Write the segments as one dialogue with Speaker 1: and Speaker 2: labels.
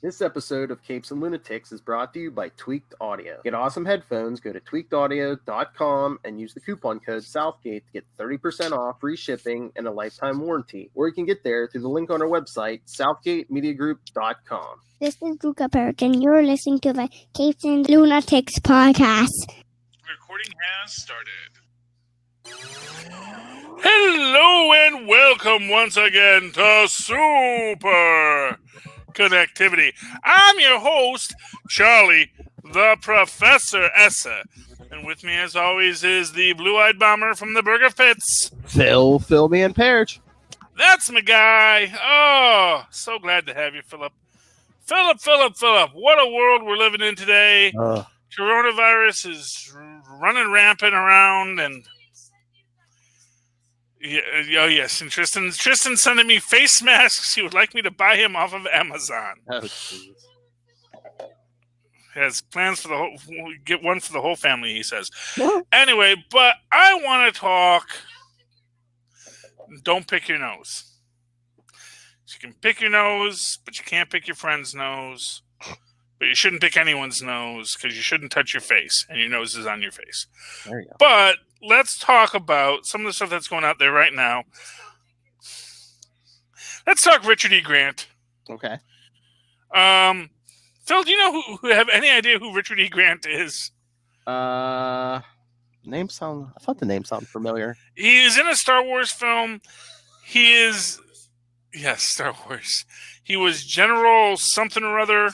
Speaker 1: This episode of Capes and Lunatics is brought to you by Tweaked Audio. Get awesome headphones, go to tweakedaudio.com and use the coupon code Southgate to get 30% off, free shipping, and a lifetime warranty. Or you can get there through the link on our website, southgatemediagroup.com.
Speaker 2: This is Luca Perich, and you're listening to the Capes and Lunatics podcast.
Speaker 3: Recording has started. Hello and welcome once again to Super Connectivity. I'm your host, Charlie, the Professor Esser. And with me, as always, is the blue-eyed bomber from the Burger Pits,
Speaker 1: Phil Perich.
Speaker 3: That's my guy. Oh, so glad to have you, Philip. Philip. What a world we're living in today. Coronavirus is running rampant around, and yes, and Tristan sending me face masks. He would like me to buy him off of Amazon.
Speaker 1: Oh, jeez.
Speaker 3: Has plans for the whole, get one for the whole family, he says. Anyway, but I want to talk. Don't pick your nose. You can pick your nose, but you can't pick your friend's nose. But you shouldn't pick anyone's nose because you shouldn't touch your face, and your nose is on your face.
Speaker 1: There you go.
Speaker 3: But let's talk about some of the stuff that's going out there right now. Let's talk Richard E. Grant.
Speaker 1: Okay.
Speaker 3: Phil, do you know who have any idea who Richard E. Grant is?
Speaker 1: I thought the name sounded familiar.
Speaker 3: He is in a Star Wars film. Yes, Star Wars. He was General something or other.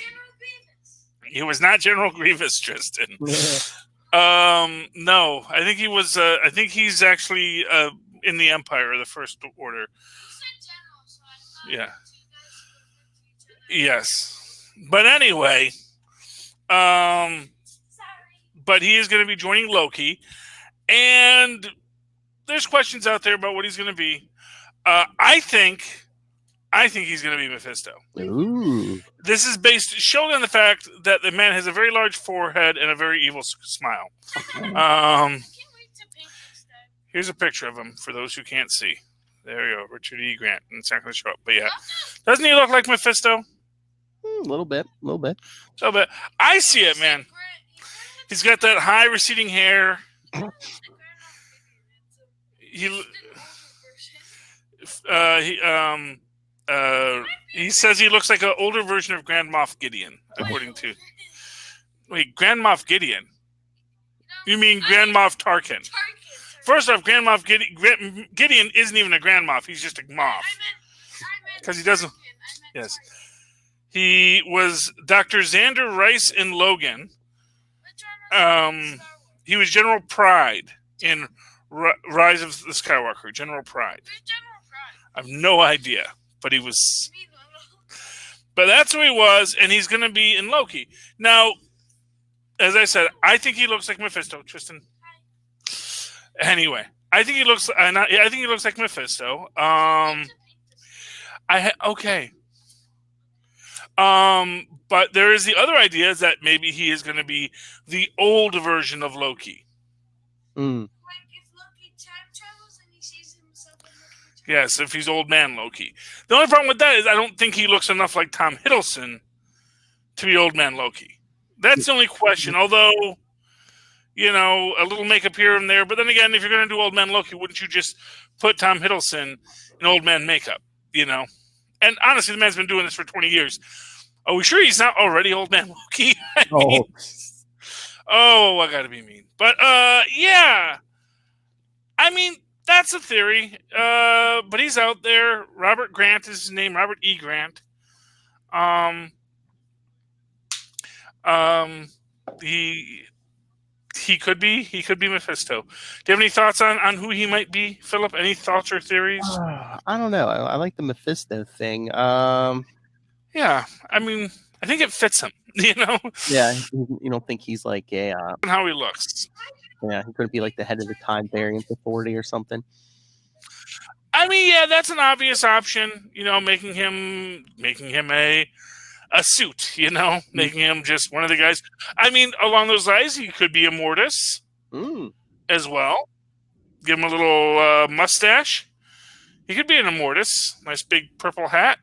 Speaker 3: He was not General Grievous, Tristan. No, I think he was. I think he's actually in the Empire, the First Order. Yeah. Yes, but anyway, but he is going to be joining Loki, and there's questions out there about what he's going to be. I think he's going to be Mephisto.
Speaker 1: Ooh.
Speaker 3: This is based solely on the fact that the man has a very large forehead and a very evil smile. Here's a picture of him for those who can't see. There you go, Richard E. Grant. It's not going to show up, but yeah. Doesn't he look like Mephisto?
Speaker 1: A little bit.
Speaker 3: So, but I see it, man. He's got that high receding hair. He says he looks like an older version of Grand Moff Gideon, according to... Wait, Grand Moff Gideon? You mean Grand Moff Tarkin? First off, Grand Moff Gideon isn't even a Grand Moff. He's just a Moff. Because he doesn't... Yes. He was Dr. Xander Rice in Logan. He was General Pride in Rise of the Skywalker. General Pride. I have no idea, but he was. But that's who he was, and he's going to be in Loki. Now, as I said, I think he looks like Mephisto, Tristan. Anyway, I think he looks like Mephisto. Okay. But there is the other idea is that maybe he is going to be the old version of Loki.
Speaker 1: Mm.
Speaker 3: Yes, if he's old man Loki. The only problem with that is I don't think he looks enough like Tom Hiddleston to be old man Loki. That's the only question. Although, a little makeup here and there. But then again, if you're going to do old man Loki, wouldn't you just put Tom Hiddleston in old man makeup? And honestly, the man's been doing this for 20 years. Are we sure he's not already old man Loki? I got to be mean. But, yeah. I mean, that's a theory. But he's out there. Robert Grant is his name. Robert E. Grant. He could be Mephisto. Do you have any thoughts on who he might be, Philip? Any thoughts or theories?
Speaker 1: I don't know. I like the Mephisto thing.
Speaker 3: Yeah, I mean, I think it fits him.
Speaker 1: Yeah, you don't think he's like a
Speaker 3: how he looks.
Speaker 1: Yeah, he could be like the head of the Time Variance Authority or something.
Speaker 3: I mean, yeah, that's an obvious option. Making him a suit. Making him just one of the guys. I mean, along those lines, he could be a Mortis as well. Give him a little mustache. He could be an Immortus. Nice big purple hat.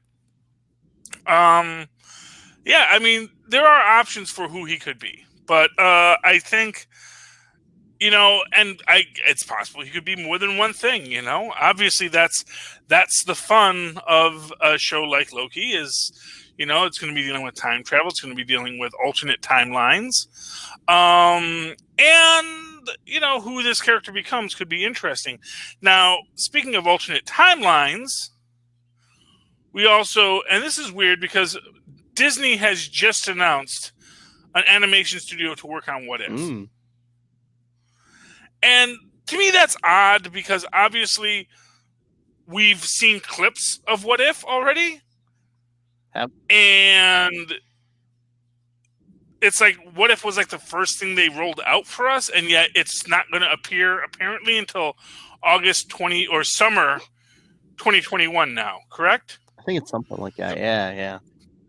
Speaker 3: Yeah, I mean, there are options for who he could be, but I think, it's possible he could be more than one thing. Obviously that's the fun of a show like Loki is, it's going to be dealing with time travel. It's going to be dealing with alternate timelines, and who this character becomes could be interesting. Now, speaking of alternate timelines, we also, and this is weird because Disney has just announced an animation studio to work on What If. And to me, that's odd because obviously we've seen clips of What If already.
Speaker 1: Yep.
Speaker 3: And it's like, What If was like the first thing they rolled out for us, and yet it's not going to appear apparently until August 20 or summer 2021 now, correct?
Speaker 1: I think it's something like that. Yeah.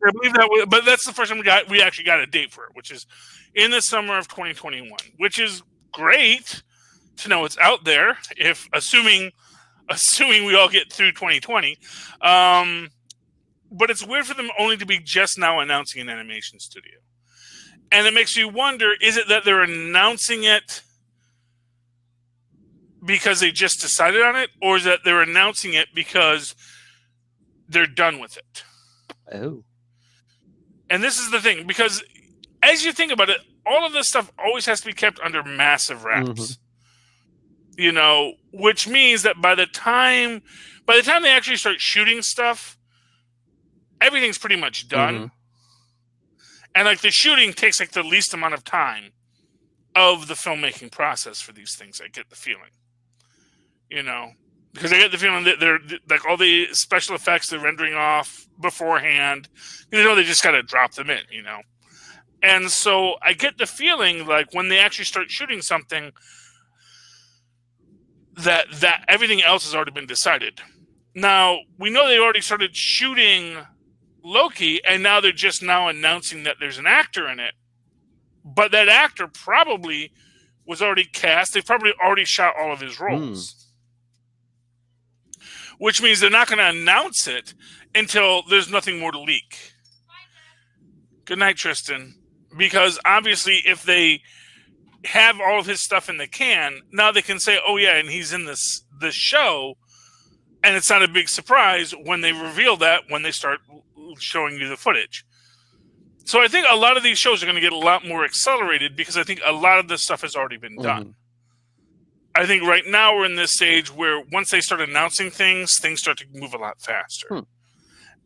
Speaker 3: I believe that, but that's the first time we actually got a date for it, which is in the summer of 2021, which is great to know it's out there. If assuming we all get through 2020, but it's weird for them only to be just now announcing an animation studio, and it makes you wonder: is it that they're announcing it because they just decided on it, or is that they're announcing it because they're done with it?
Speaker 1: Oh.
Speaker 3: And this is the thing, because as you think about it, all of this stuff always has to be kept under massive wraps. Which means that by the time they actually start shooting stuff, everything's pretty much done. And like the shooting takes like the least amount of time of the filmmaking process for these things, I get the feeling. Because I get the feeling that they're like all the special effects they're rendering off beforehand. They just got to drop them in, And so I get the feeling like when they actually start shooting something, that everything else has already been decided. Now, we know they already started shooting Loki, and now they're just now announcing that there's an actor in it. But that actor probably was already cast. They probably already shot all of his roles. Which means they're not going to announce it until there's nothing more to leak. Good night, Tristan. Because obviously, if they have all of his stuff in the can, now they can say, "Oh yeah, and he's in this show," and it's not a big surprise when they reveal that when they start showing you the footage. So I think a lot of these shows are going to get a lot more accelerated because I think a lot of this stuff has already been done. I think right now we're in this stage where once they start announcing things start to move a lot faster.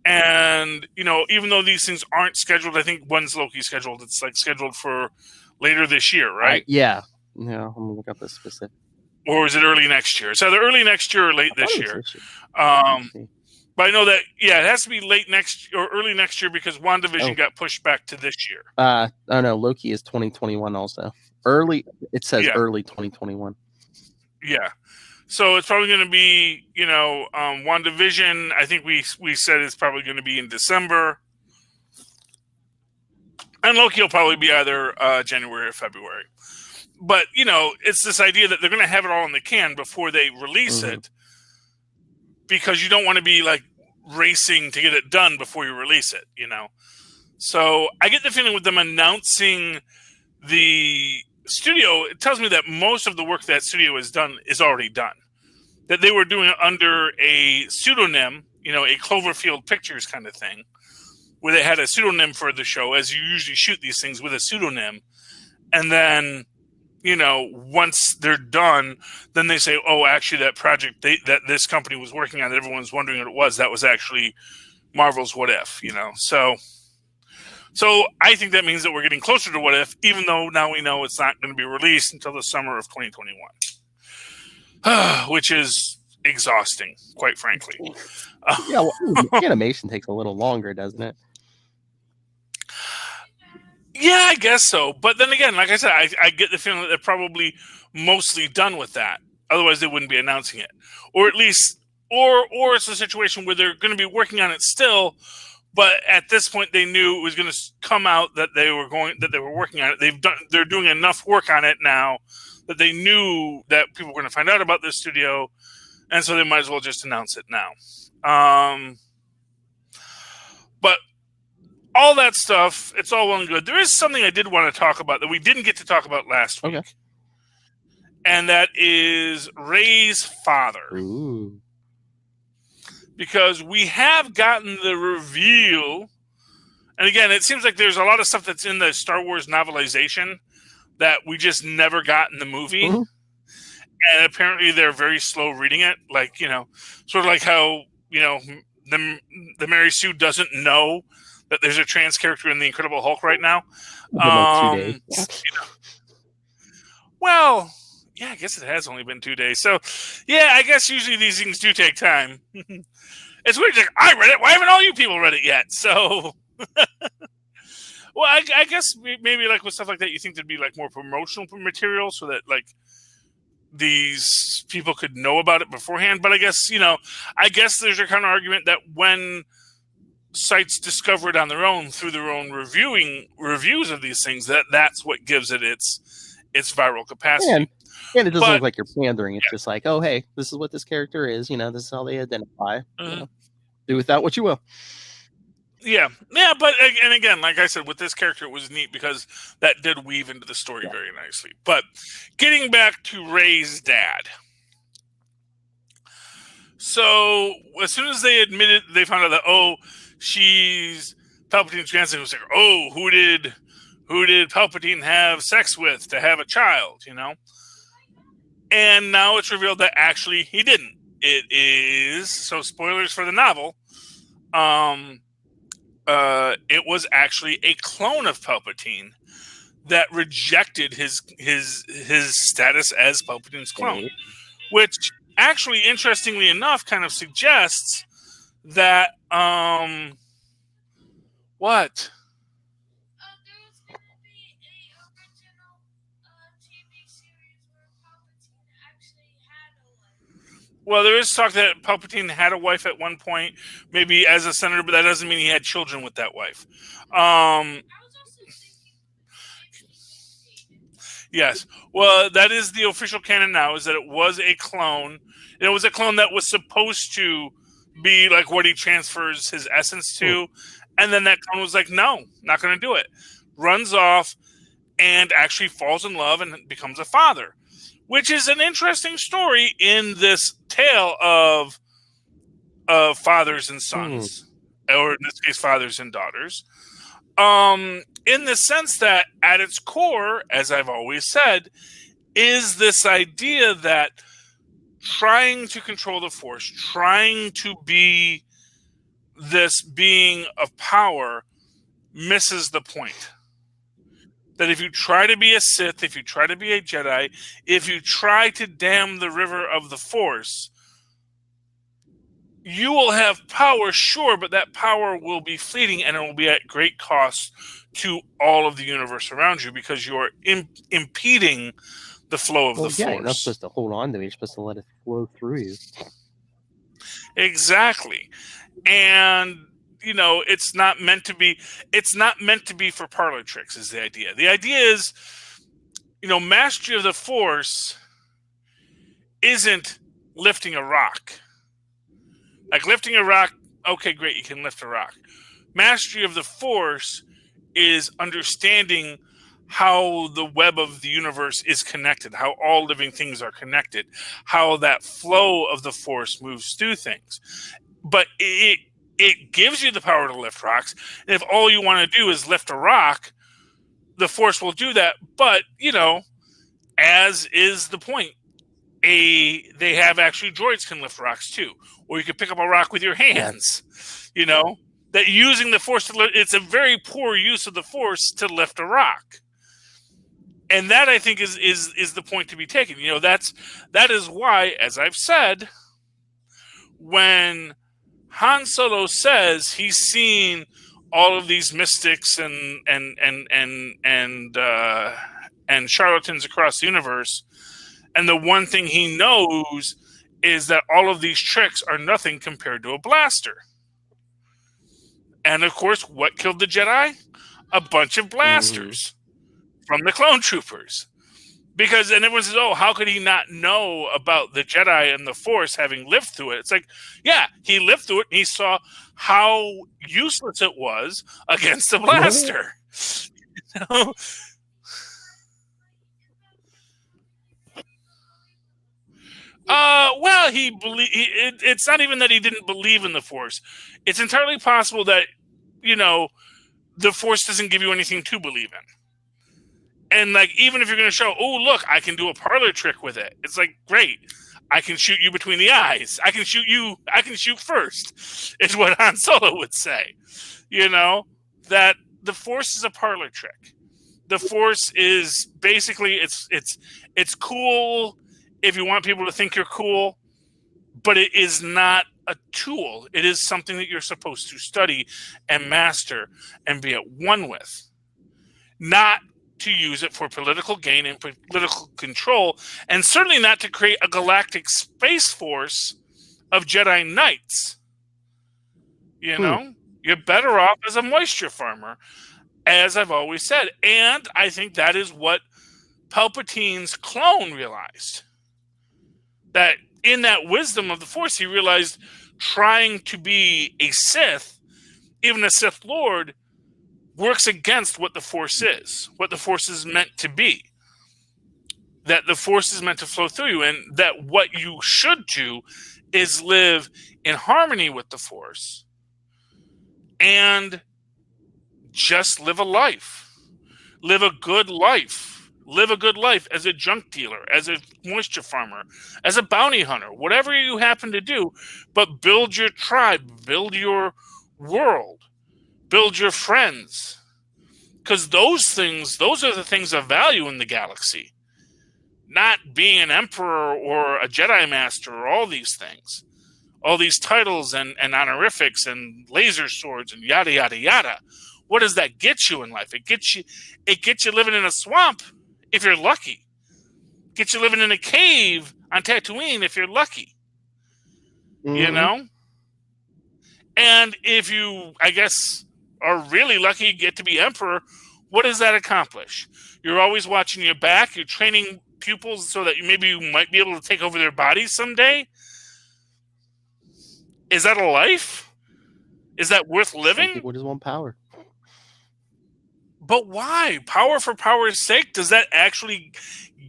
Speaker 3: And, even though these things aren't scheduled, I think when's Loki scheduled? It's like scheduled for later this year, right?
Speaker 1: Yeah. Yeah, I'm going to look up the specific.
Speaker 3: Or is it early next year? It's either early next year or late this year. But I know that, it has to be late next or early next year because WandaVision got pushed back to this year.
Speaker 1: Oh, no, Loki is 2021 also. It says early 2021.
Speaker 3: Yeah. So it's probably going to be, WandaVision, I think we said it's probably going to be in December. And Loki will probably be either January or February. But, it's this idea that they're going to have it all in the can before they release it because you don't want to be, like, racing to get it done before you release it, So I get the feeling with them announcing the studio, it tells me that most of the work that studio has done is already done. That they were doing it under a pseudonym, a Cloverfield Pictures kind of thing, where they had a pseudonym for the show, as you usually shoot these things with a pseudonym. And then, once they're done, then they say, oh, actually that project that this company was working on, that everyone's wondering what it was, that was actually Marvel's What If, So I think that means that we're getting closer to What If, even though now we know it's not going to be released until the summer of 2021, which is exhausting, quite frankly.
Speaker 1: Animation takes a little longer, doesn't it?
Speaker 3: Yeah, I guess so. But then again, like I said, I get the feeling that they're probably mostly done with that. Otherwise, they wouldn't be announcing it. Or at least, or it's a situation where they're going to be working on it still. But at this point, they knew it was going to come out that they were working on it. They're doing enough work on it now that they knew that people were going to find out about this studio, and so they might as well just announce it now. But all that stuff, it's all well and good. There is something I did want to talk about that we didn't get to talk about last week.
Speaker 1: Okay.
Speaker 3: And that is Rey's father.
Speaker 1: Ooh.
Speaker 3: Because we have gotten the reveal. And again, it seems like there's a lot of stuff that's in the Star Wars novelization that we just never got in the movie.
Speaker 1: Mm-hmm.
Speaker 3: And apparently they're very slow reading it. Like, sort of like how, the Mary Sue doesn't know that there's a trans character in the Incredible Hulk right now.
Speaker 1: Like 2 days.
Speaker 3: Well, yeah, I guess it has only been 2 days. So, yeah, I guess usually these things do take time. It's weird. Like, I read it. Why haven't all you people read it yet? So, well, I guess maybe like with stuff like that, you think there'd be like more promotional material so that like these people could know about it beforehand. But I guess, there's a counter argument that when sites discover it on their own through their own reviews of these things, that's what gives it its viral capacity.
Speaker 1: And it doesn't look like you're pandering. It's just like, oh, hey, this is what this character is. This is how they identify.
Speaker 3: Mm-hmm.
Speaker 1: Do with that what you will.
Speaker 3: Yeah, but and again, like I said, with this character, it was neat because that did weave into the story very nicely. But getting back to Rey's dad. So as soon as they found out that, she's Palpatine's grandson, it was like, who did Palpatine have sex with to have a child, And now it's revealed that actually he didn't. It is, so spoilers for the novel, it was actually a clone of Palpatine that rejected his status as Palpatine's clone, which actually, interestingly enough, kind of suggests that what?
Speaker 4: There was going to be a original TV series where Palpatine actually had a wife.
Speaker 3: Well, there is talk that Palpatine had a wife at one point, maybe as a senator, but that doesn't mean he had children with that wife.
Speaker 4: I was also thinking.
Speaker 3: Yes. Well, that is the official canon now, is that it was a clone. It was a clone that was supposed to be like what he transfers his essence to. And then that clone was like, no, not going to do it. Runs off and actually falls in love and becomes a father, which is an interesting story in this tale of fathers and sons, or in this case, fathers and daughters. In the sense that at its core, as I've always said, is this idea that trying to control the Force, trying to be this being of power, misses the point. That if you try to be a Sith, if you try to be a Jedi, if you try to dam the river of the Force, you will have power, sure, but that power will be fleeting and it will be at great cost to all of the universe around you because you are impeding the flow of the Force.
Speaker 1: You're not supposed to hold on to it. You're supposed to let it flow through you.
Speaker 3: Exactly. And it's not meant to be for parlor tricks is the idea. The idea is, mastery of the Force isn't lifting a rock. Like lifting a rock, okay, great, you can lift a rock. Mastery of the Force is understanding how the web of the universe is connected, how all living things are connected, how that flow of the Force moves through things. But it gives you the power to lift rocks. And if all you want to do is lift a rock, the Force will do that. But, as is the point, they have actually droids can lift rocks too. Or you can pick up a rock with your hands, that using the Force to lift, it's a very poor use of the Force to lift a rock. And that I think is the point to be taken. That is why, as I've said, when Han Solo says he's seen all of these mystics and charlatans across the universe, and the one thing he knows is that all of these tricks are nothing compared to a blaster. And of course, what killed the Jedi? A bunch of blasters from the clone troopers. Because, and everyone says, oh, how could he not know about the Jedi and the Force having lived through it? It's like, yeah, he lived through it and he saw how useless it was against the blaster. Well, it's not even that he didn't believe in the Force. It's entirely possible that, the Force doesn't give you anything to believe in. And like, even if you're going to show, oh, look, I can do a parlor trick with it. It's like, great. I can shoot you between the eyes. I can shoot first, is what Han Solo would say. That the Force is a parlor trick. The Force is basically, it's cool if you want people to think you're cool, but it is not a tool. It is something that you're supposed to study and master and be at one with. Not to use it for political gain and political control, and certainly not to create a galactic space force of Jedi Knights. You're better off as a moisture farmer, as I've always said. And I think that is what Palpatine's clone realized. That in that wisdom of the Force, he realized trying to be a Sith, even a Sith Lord, works against what the Force is, what the Force is meant to be. That the Force is meant to flow through you, and that what you should do is live in harmony with the Force and just live a life. Live a good life. Live a good life as a junk dealer, as a moisture farmer, as a bounty hunter, whatever you happen to do, but build your tribe, build your world. Build your friends, because those are the things of value in the galaxy, not being an emperor or a Jedi master or all these things, all these titles and honorifics and laser swords and yada yada yada. What does that get you in life? It gets you living in a swamp if you're lucky. Get you living in a cave on Tatooine if you're lucky. And if you, I guess, are really lucky, get to be emperor, what does that accomplish? You're always watching your back. You're training pupils so that maybe you might be able to take over their bodies someday. Is that a life? Is that worth living?
Speaker 1: People just want power.
Speaker 3: But why? Power for power's sake? Does that actually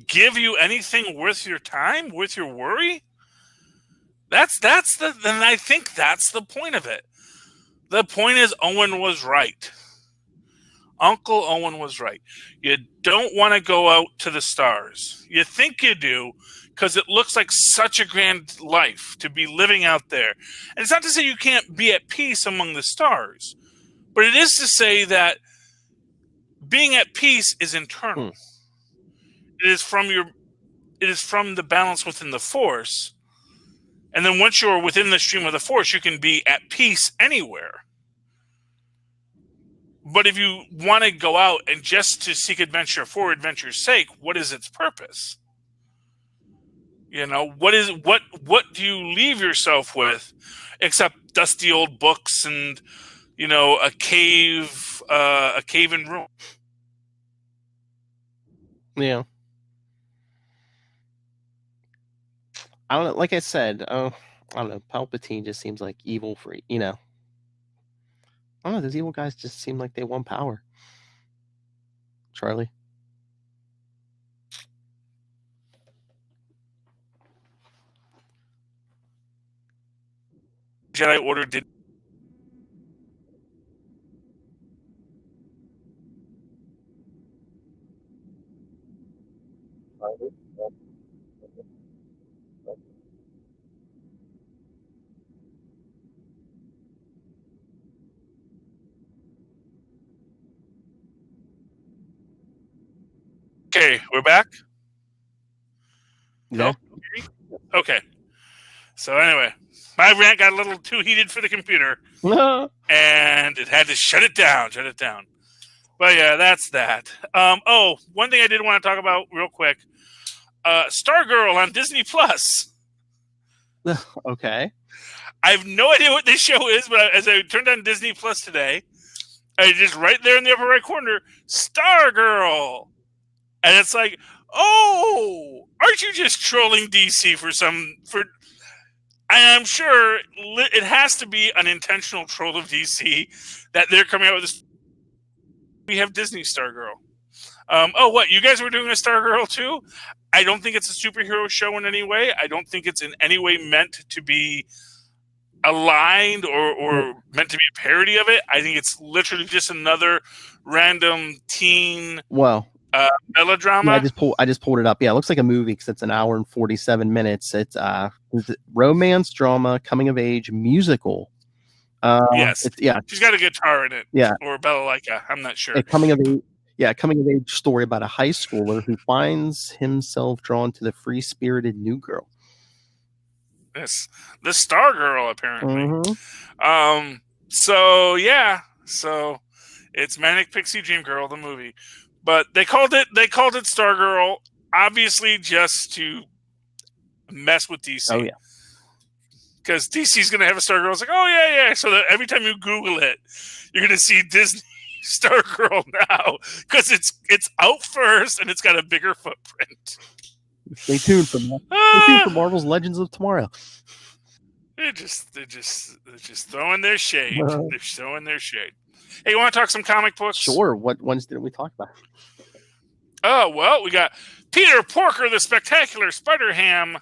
Speaker 3: give you anything worth your time, worth your worry? Then I think that's the point of it. The point is, Owen was right. Uncle Owen was right. You don't want to go out to the stars. You think you do because it looks like such a grand life to be living out there. And it's not to say you can't be at peace among the stars, but it is to say that being at peace is internal. It is from the balance within the Force. And then once you're within the stream of the Force, you can be at peace anywhere. But if you want to go out and just to seek adventure for adventure's sake, what is its purpose? What do you leave yourself with except dusty old books and, a cave in ruin?
Speaker 1: Yeah. I don't know. Like I said, I don't know. Palpatine just seems like evil for, I don't know. Those evil guys just seem like they want power. Charlie?
Speaker 3: Jedi Order did. Okay, we're back.
Speaker 1: Yeah.
Speaker 3: Okay. So anyway, my rant got a little too heated for the computer, and it had to shut it down. But yeah, that's that. One thing I did want to talk about real quick: Stargirl on Disney Plus.
Speaker 1: Okay.
Speaker 3: I have no idea what this show is, but as I turned on Disney Plus today, I just right there in the upper right corner, Stargirl. And it's like, Oh, aren't you just trolling DC for? I'm sure it has to be an intentional troll of DC that they're coming out with this. We have Disney Stargirl. Oh, what? You guys were doing a Stargirl too? I don't think it's a superhero show in any way. I don't think it's in any way meant to be aligned or meant to be a parody of it. I think it's literally just another random teen melodrama.
Speaker 5: Yeah, I just pulled it up. Yeah, it looks like a movie because it's an hour and 47 minutes. It's romance, drama, coming of age, musical.
Speaker 3: Yes. She's got a guitar in it.
Speaker 5: Yeah.
Speaker 3: Or balalaika. I'm not sure.
Speaker 5: A coming of age story about a high schooler who finds himself drawn to the free-spirited new girl.
Speaker 3: Yes. The Stargirl, apparently.
Speaker 5: Mm-hmm.
Speaker 3: So it's Manic Pixie Dream Girl, the movie. But they called it Stargirl, obviously just to mess with DC.
Speaker 5: Oh, yeah.
Speaker 3: Because DC's going to have a Stargirl. It's like, oh, yeah. So that every time you Google it, you're going to see Disney Stargirl now. Because it's out first, and it's got a bigger footprint.
Speaker 5: Stay tuned for Marvel's Legends of Tomorrow.
Speaker 3: They're just throwing their shade. They're throwing their shade. Hey, you want to talk some comic books?
Speaker 5: Sure. What ones did we talk about?
Speaker 3: Oh, well, we got Peter Porker, the Spectacular Spider-Ham,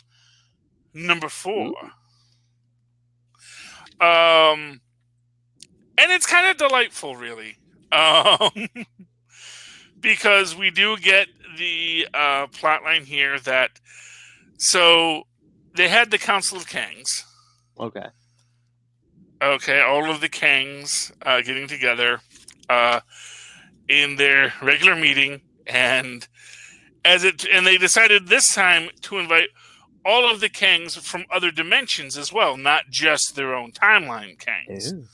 Speaker 3: number 4. And it's kind of delightful, really. Because we do get the plot line here that... So, they had the Council of Kangs. Okay, all of the Kangs getting together in their regular meeting, and they decided this time to invite all of the Kangs from other dimensions as well, not just their own timeline Kangs.
Speaker 5: Ew.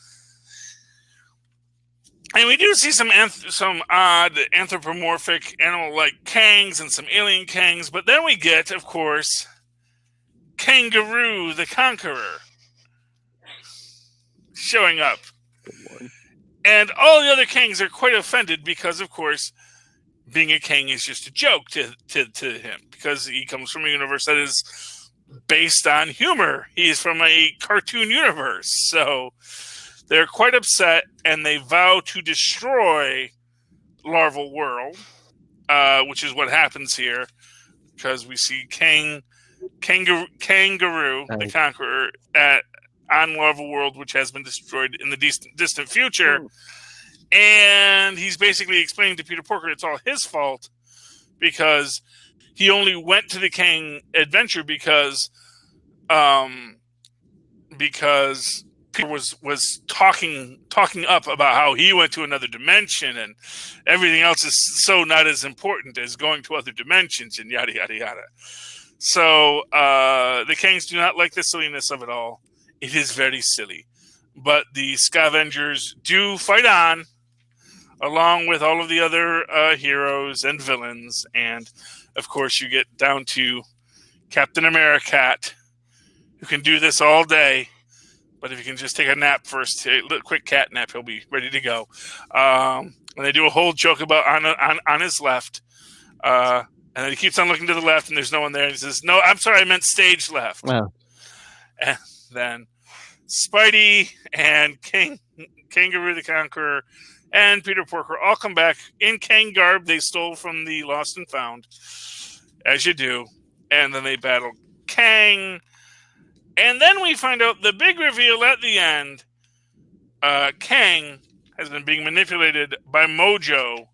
Speaker 3: And we do see some odd anthropomorphic animal-like Kangs and some alien Kangs, but then we get, of course, Kangaroo the Conqueror showing up. And all the other Kangs are quite offended because, of course, being a Kang is just a joke to him because he comes from a universe that is based on humor. He is from a cartoon universe. So they're quite upset, and they vow to destroy Larval World, which is what happens here, because we see Kangaroo, the Conqueror, on Larval World, which has been destroyed in the distant future. And he's basically explaining to Peter Porker it's all his fault because he only went to the Kang adventure because Peter was talking up about how he went to another dimension and everything else is so not as important as going to other dimensions and yada yada yada. So the Kangs do not like the silliness of it all. It is very silly. But the Scavengers do fight on, along with all of the other heroes and villains. And, of course, you get down to Captain America, who can do this all day. But if you can just take a nap first, a quick cat nap, he'll be ready to go. And they do a whole joke about on his left. And then he keeps on looking to the left, and there's no one there. And he says, no, I'm sorry, I meant stage left.
Speaker 5: Wow.
Speaker 3: And then Spidey and Kangaroo the Conqueror and Peter Porker all come back in Kang garb they stole from the Lost and Found, as you do. And then they battle Kang. And then we find out the big reveal at the end. Kang has been being manipulated by Mojo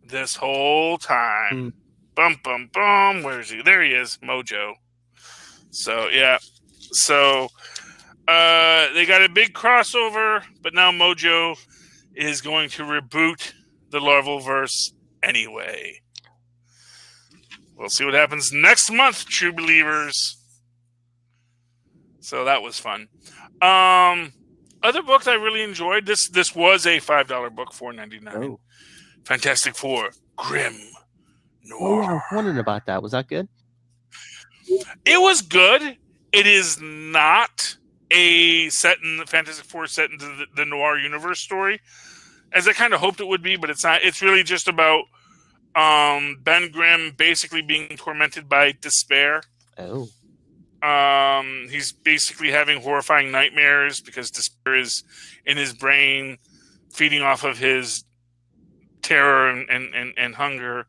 Speaker 3: this whole time. Bum, bum, bum. Where is he? There he is, Mojo. So, yeah. So, they got a big crossover, but now Mojo is going to reboot the Larvalverse anyway. We'll see what happens next month, true believers. So that was fun. Other books I really enjoyed. This was a $5 book, $4.99.
Speaker 5: Oh.
Speaker 3: Fantastic Four, Grimm Noir.
Speaker 5: Oh, I was wondering about that. Was that good?
Speaker 3: It was good. It is not a Fantastic Four set into the Noir universe story, as I kind of hoped it would be, but it's not. It's really just about Ben Grimm basically being tormented by despair.
Speaker 5: Oh.
Speaker 3: He's basically having horrifying nightmares because despair is in his brain, feeding off of his terror and hunger.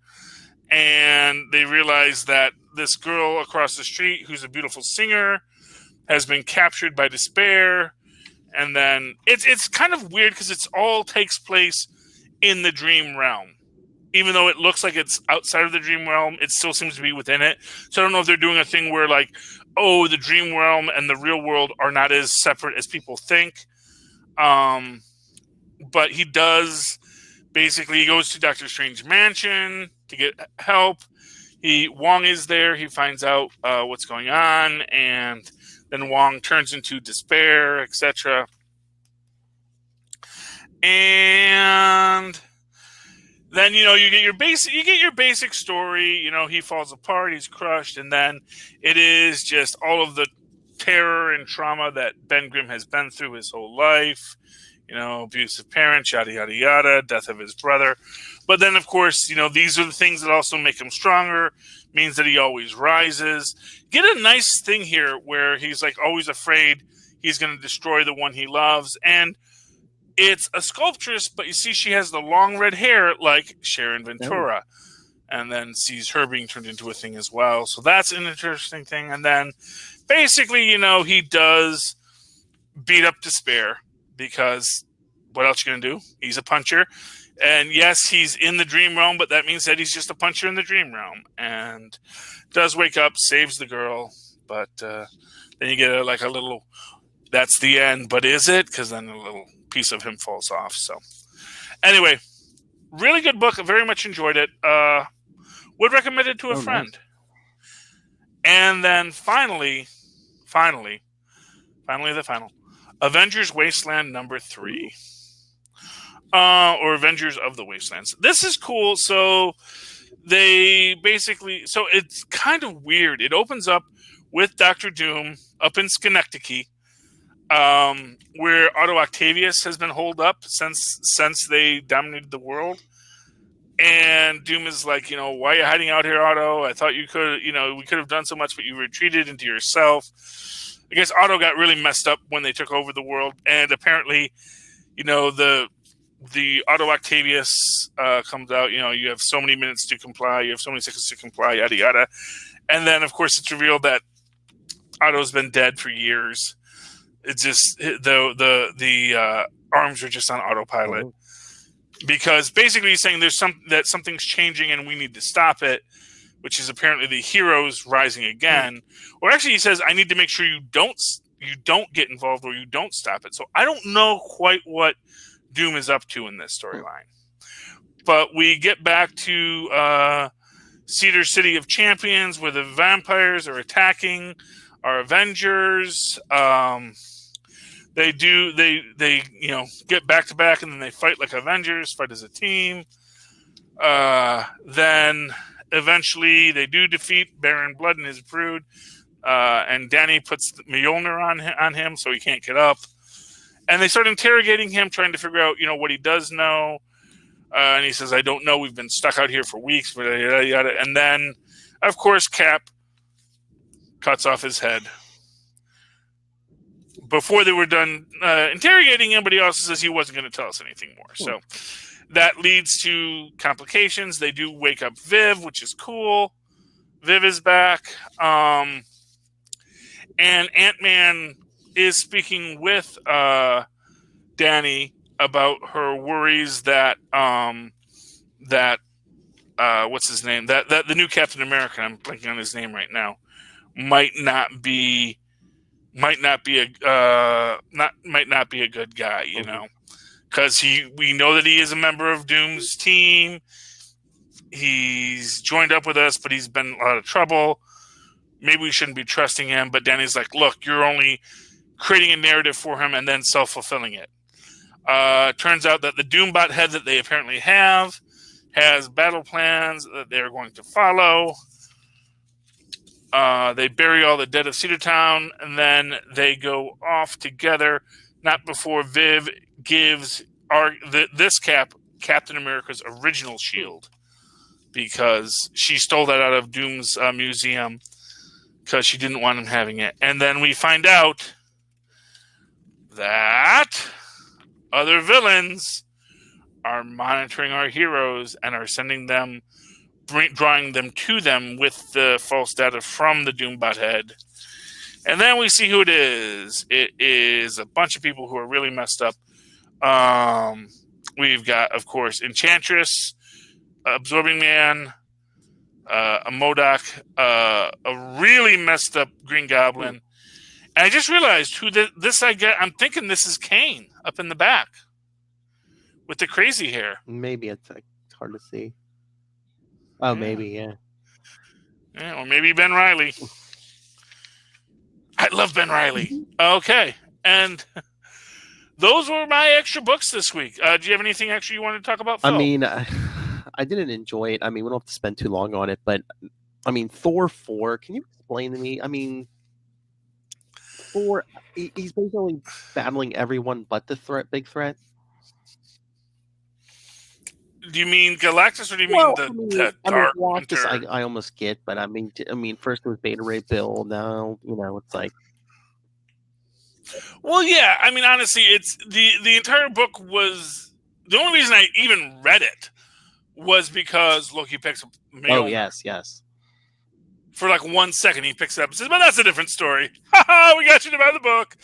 Speaker 3: And they realize that this girl across the street, who's a beautiful singer, has been captured by despair. And then it's kind of weird because it's all takes place in the dream realm. Even though it looks like it's outside of the dream realm, it still seems to be within it. So I don't know if they're doing a thing where like, oh, the dream realm and the real world are not as separate as people think. But he does basically, he goes to Doctor Strange's mansion to get help. Wong is there. He finds out what's going on, and then Wong turns into despair, etc. And then you get your basic story. He falls apart, he's crushed, and then it is just all of the terror and trauma that Ben Grimm has been through his whole life. Abusive parents, yada yada yada, death of his brother. But then, of course, these are the things that also make him stronger. Means that he always rises. Get a nice thing here where he's like always afraid he's going to destroy the one he loves, and it's a sculptress, but you see she has the long red hair like Sharon Ventura. And then sees her being turned into a thing as well. So that's an interesting thing. And then basically, he does beat up despair because what else you going to do? He's a puncher. And yes, he's in the dream realm, but that means that he's just a puncher in the dream realm. And does wake up, saves the girl. But then you get a little, that's the end. But is it? Because then a little piece of him falls off. So anyway, really good book. I very much enjoyed it. Would recommend it to a friend. Nice. And then finally, the final. Avengers Wasteland number 3. Or Avengers of the Wastelands. This is cool. So they basically, so it's kind of weird. It opens up with Dr. Doom up in Schenectady, where Otto Octavius has been holed up since they dominated the world. And Doom is like, why are you hiding out here, Otto? I thought you could, we could have done so much, but you retreated into yourself. I guess Otto got really messed up when they took over the world. And apparently, the Otto Octavius comes out, you have so many minutes to comply, you have so many seconds to comply, yada, yada. And then, of course, it's revealed that Otto's been dead for years. It's just, the arms are just on autopilot. Oh. Because basically he's saying that something's changing and we need to stop it, which is apparently the heroes rising again. Or actually he says, I need to make sure you don't get involved or you don't stop it. So I don't know quite what Doom is up to in this storyline. But we get back to Cedar City of Champions where the vampires are attacking our Avengers. They get back to back and then they fight like Avengers, fight as a team. Then eventually they do defeat Baron Blood and his brood. And Danny puts Mjolnir on him so he can't get up. And they start interrogating him, trying to figure out, what he does know. And he says, I don't know. We've been stuck out here for weeks. Yada, yada. And then, of course, Cap cuts off his head. Before they were done interrogating him, but he also says he wasn't going to tell us anything more. So that leads to complications. They do wake up Viv, which is cool. Viv is back. And Ant-Man is speaking with Danny about her worries that what's his name? That the new Captain America, I'm blanking on his name right now, might not be a good guy, because we know that he is a member of Doom's team. He's joined up with us, but he's been in a lot of trouble. Maybe we shouldn't be trusting him. But Danny's like, look, you're only creating a narrative for him and then self-fulfilling it. Turns out that the Doombot head that they apparently have has battle plans that they're going to follow. They bury all the dead of Cedar Town, and then they go off together. Not before Viv gives Captain America's original shield, because she stole that out of Doom's museum because she didn't want him having it. And then we find out that other villains are monitoring our heroes and are sending them, drawing them to them with the false data from the Doombot head. And then we see who it is. It is a bunch of people who are really messed up. We've got, of course, Enchantress, Absorbing Man, a MODOK, a really messed up Green Goblin. And I just realized who this I get. I'm thinking this is Kane up in the back with the crazy hair.
Speaker 5: Maybe it's hard to see. Oh,
Speaker 3: Yeah.
Speaker 5: maybe, yeah.
Speaker 3: Yeah, or maybe Ben Reilly. I love Ben Reilly. Okay. And those were my extra books this week. Do you have anything extra you want to talk about, Phil?
Speaker 5: I mean, I didn't enjoy it. I mean, we don't have to spend too long on it, but I mean, Thor 4, can you explain to me? I mean, Thor, he's basically battling everyone but the big threat.
Speaker 3: Do you mean Galactus, or do you mean the Dark
Speaker 5: Galactus,
Speaker 3: Winter?
Speaker 5: I almost get, but I mean, first it was Beta Ray Bill. Now, it's like,
Speaker 3: Well, yeah. I mean, honestly, it's the entire book was the only reason I even read it was because Loki picks up Mjolnir.
Speaker 5: oh yes.
Speaker 3: For like 1 second, he picks it up and says, "But that's a different story." Ha ha! We got you to buy the book.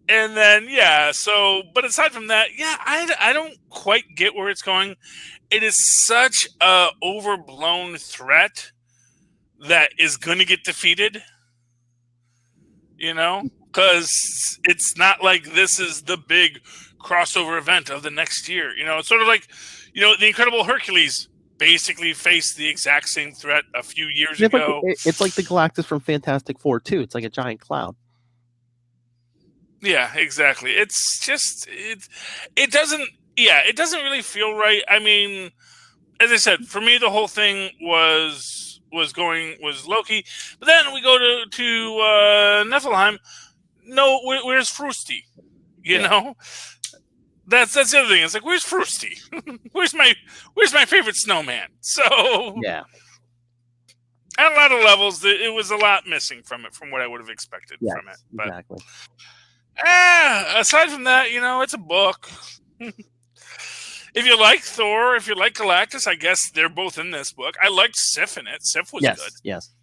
Speaker 3: And then, yeah, so, but aside from that, yeah, I don't quite get where it's going. It is such a overblown threat that is going to get defeated, because it's not like this is the big crossover event of the next year. It's sort of like, the Incredible Hercules basically faced the exact same threat a few years ago.
Speaker 5: It's like the Galactus from Fantastic Four, too. It's like a giant cloud.
Speaker 3: Yeah, exactly. It's just it doesn't really feel right. I mean, as I said, for me the whole thing was Loki. But then we go to Niflheim. No, where's Frosty? You know? That's the other thing. It's like, where's Frosty? where's my favorite snowman? So
Speaker 5: yeah.
Speaker 3: At a lot of levels, it was a lot missing from it, from what I would have expected from it. But
Speaker 5: exactly.
Speaker 3: Aside from that, it's a book. If you like Thor, if you like Galactus, I guess they're both in this book. I liked Sif in it. Sif was good.
Speaker 5: Yes.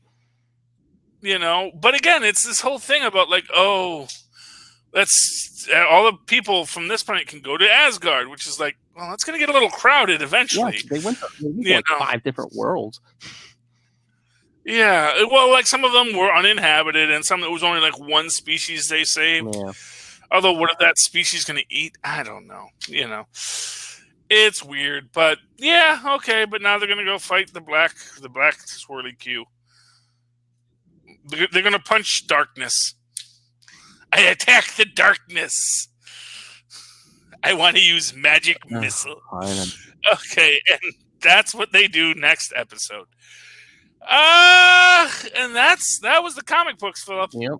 Speaker 3: But again, it's this whole thing about like, that's all the people from this planet can go to Asgard, which is like, well, it's going to get a little crowded eventually.
Speaker 5: Yeah, they went to like 5 different worlds.
Speaker 3: Yeah, well, like some of them were uninhabited, and some it was only like one species they saved.
Speaker 5: Yeah.
Speaker 3: Although, what if that species going to eat? I don't know. It's weird, but yeah, okay. But now they're going to go fight the black swirly Q. They're going to punch darkness. I attack the darkness. I want to use magic missile. Okay, and that's what they do next episode. And that was the comic books, Philip.
Speaker 5: Yep.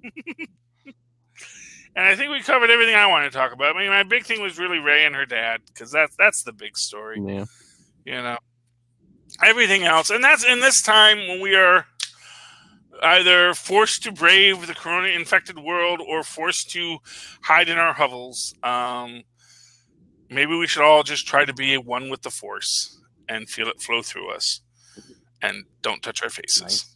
Speaker 3: And I think we covered everything I wanted to talk about. I mean, my big thing was really Ray and her dad, because that's the big story.
Speaker 5: Yeah.
Speaker 3: Everything else, and that's in this time when we are either forced to brave the corona-infected world or forced to hide in our hovels. Maybe we should all just try to be one with the Force and feel it flow through us, and don't touch our faces.
Speaker 5: Nice.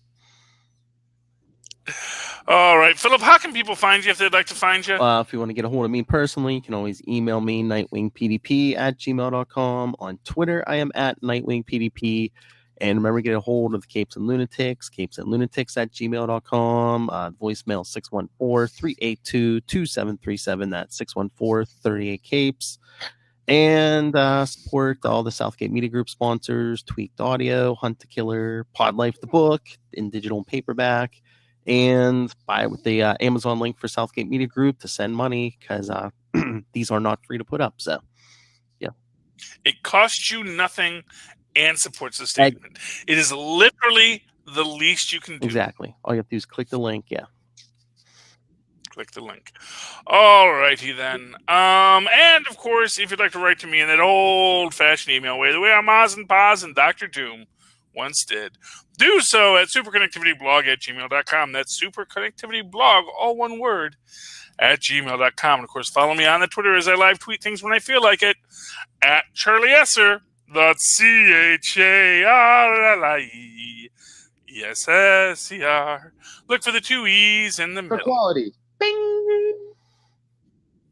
Speaker 3: All right, Philip, how can people find you if they'd like to find you?
Speaker 5: If you want to get a hold of me personally, you can always email me, nightwingpdp@gmail.com. On Twitter, I am at nightwingpdp. And remember, get a hold of the Capes and Lunatics, capesandlunatics@gmail.com. Voicemail 614-382-2737. That's 614-38-CAPES. And support all the Southgate Media Group sponsors, Tweaked Audio, Hunt the Killer, Pod Life the book, in digital and paperback. And buy with the Amazon link for Southgate Media Group to send money, because these are not free to put up. So, yeah.
Speaker 3: It costs you nothing and supports the statement. It is literally the least you can do.
Speaker 5: Exactly. All you have to do is click the link. Yeah.
Speaker 3: click the link. All righty then. And of course, if you'd like to write to me in that old-fashioned email way, the way our Maz and Paz and Dr. Doom once did, do so at superconnectivityblog@gmail.com. That's superconnectivityblog, all one word, at gmail.com. And of course, follow me on the Twitter as I live tweet things when I feel like it at Charlie Esser. That's CharlieEsser. Look for the 2 E's in the
Speaker 1: For
Speaker 3: middle.
Speaker 1: quality. Bing!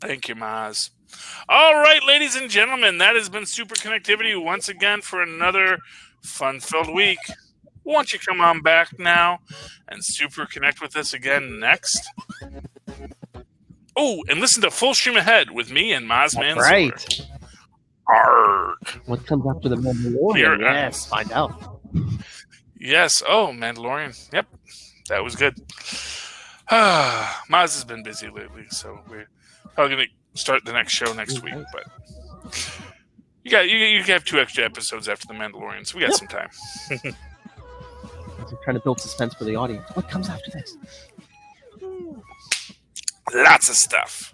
Speaker 3: Thank you, Maz. All right, ladies and gentlemen, that has been Super Connectivity once again for another fun-filled week. Won't you come on back now and super connect with us again next? Oh, and listen to Full Stream Ahead with me and Maz Mansour.
Speaker 5: Right.
Speaker 3: Arg.
Speaker 5: What comes after the Mandalorian?
Speaker 3: Here,
Speaker 5: Yes, find out.
Speaker 3: Yes. Oh, Mandalorian. Yep. That was good. Maz has been busy lately, so we're probably going to start the next show next week. But you have 2 extra episodes after the Mandalorian, so we got some time.
Speaker 5: We're trying to build suspense for the audience. What comes after this?
Speaker 3: Lots of stuff.